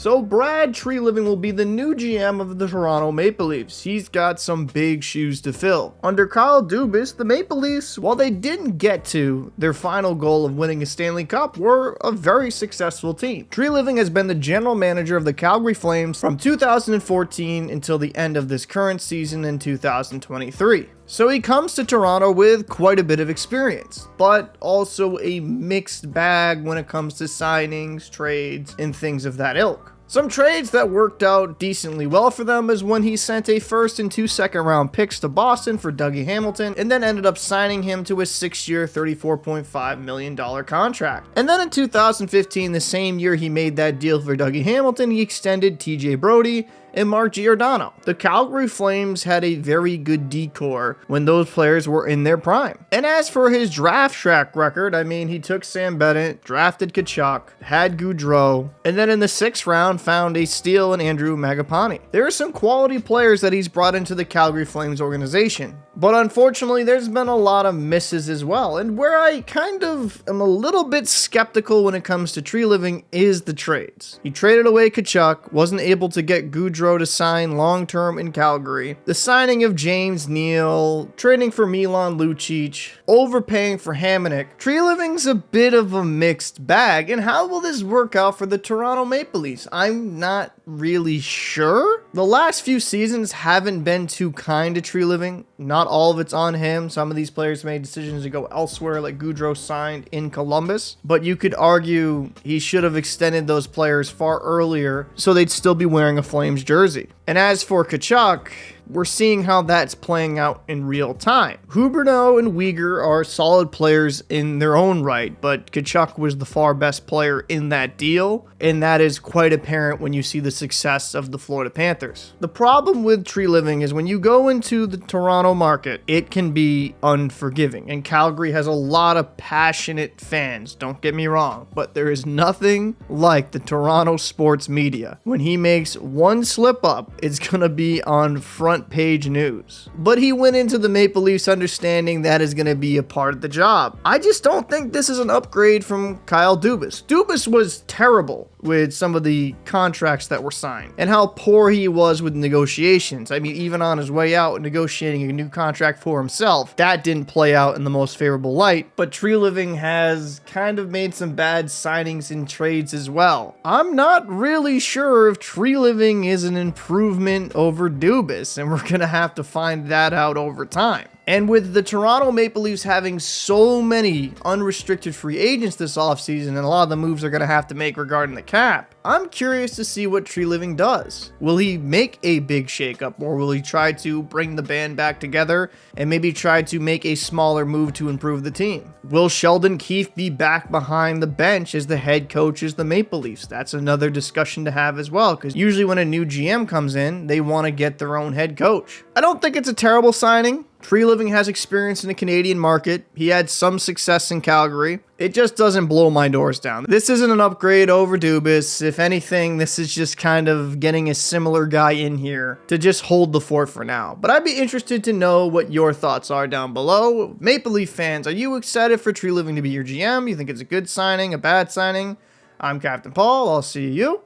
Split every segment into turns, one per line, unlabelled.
So Brad Treliving will be the new GM of the Toronto Maple Leafs. He's got some big shoes to fill. Under Kyle Dubas, the Maple Leafs, while they didn't get to their final goal of winning a Stanley Cup, were a very successful team. Treliving has been the general manager of the Calgary Flames from 2014 until the end of this current season in 2023. So he comes to Toronto with quite a bit of experience, but also a mixed bag when it comes to signings, trades, and things of that ilk. Some trades that worked out decently well for them is when he sent a first and 2 second-round picks to Boston for Dougie Hamilton, and then ended up signing him to a 6-year, $34.5 million contract. And then in 2015, the same year he made that deal for Dougie Hamilton, he extended TJ Brodie and Mark Giordano. The Calgary Flames had a very good decor when those players were in their prime. And as for his draft track record, I mean, he took Sam Bennett, drafted Tkachuk, had Gaudreau, and then in the 6th round found a steal in Andrew Magapani. There are some quality players that he's brought into the Calgary Flames organization, but unfortunately there's been a lot of misses as well. And where I kind of am a little bit skeptical when it comes to Treliving is the trades. He traded away Tkachuk, wasn't able to get Gaudreau to sign long-term in Calgary, the signing of James Neal, trading for Milan Lucic, overpaying for Hamonic. Treliving's a bit of a mixed bag, and how will this work out for the Toronto Maple Leafs? I'm not really sure. The last few seasons haven't been too kind to Treliving. Not all of it's on him. Some of these players made decisions to go elsewhere, like Gaudreau signed in Columbus, but you could argue he should have extended those players far earlier so they'd still be wearing a Flames jersey. And as for Tkachuk, we're seeing how that's playing out in real time. Huberdeau and Weegar are solid players in their own right, but Tkachuk was the far best player in that deal, and that is quite apparent when you see the success of the Florida Panthers. The problem with Treliving is when you go into the Toronto market, it can be unforgiving, and Calgary has a lot of passionate fans, don't get me wrong, but there is nothing like the Toronto sports media. When he makes one slip up, it's gonna be on front page news. But he went into the Maple Leafs understanding that is going to be a part of the job. I just don't think this is an upgrade from Kyle Dubas. Dubas was terrible with some of the contracts that were signed and how poor he was with negotiations. I mean, even on his way out negotiating a new contract for himself, that didn't play out in the most favorable light. But Treliving has kind of made some bad signings and trades as well. I'm not really sure if Treliving is an improvement over Dubas, and we're gonna have to find that out over time. And with the Toronto Maple Leafs having so many unrestricted free agents this offseason, and a lot of the moves they're going to have to make regarding the cap, I'm curious to see what Treliving does. Will he make a big shakeup, or will he try to bring the band back together and maybe try to make a smaller move to improve the team? Will Sheldon Keefe be back behind the bench as the head coach of the Maple Leafs? That's another discussion to have as well, because usually when a new GM comes in, they want to get their own head coach. I don't think it's a terrible signing. Treliving has experience in the Canadian market. He had some success in Calgary. It just doesn't blow my doors down. This isn't an upgrade over Dubas. If anything, this is just kind of getting a similar guy in here to just hold the fort for now. But I'd be interested to know what your thoughts are down below. Maple Leaf fans, are you excited for Treliving to be your GM? You think it's a good signing, a bad signing? I'm Captain Paul. I'll see you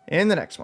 in the next one.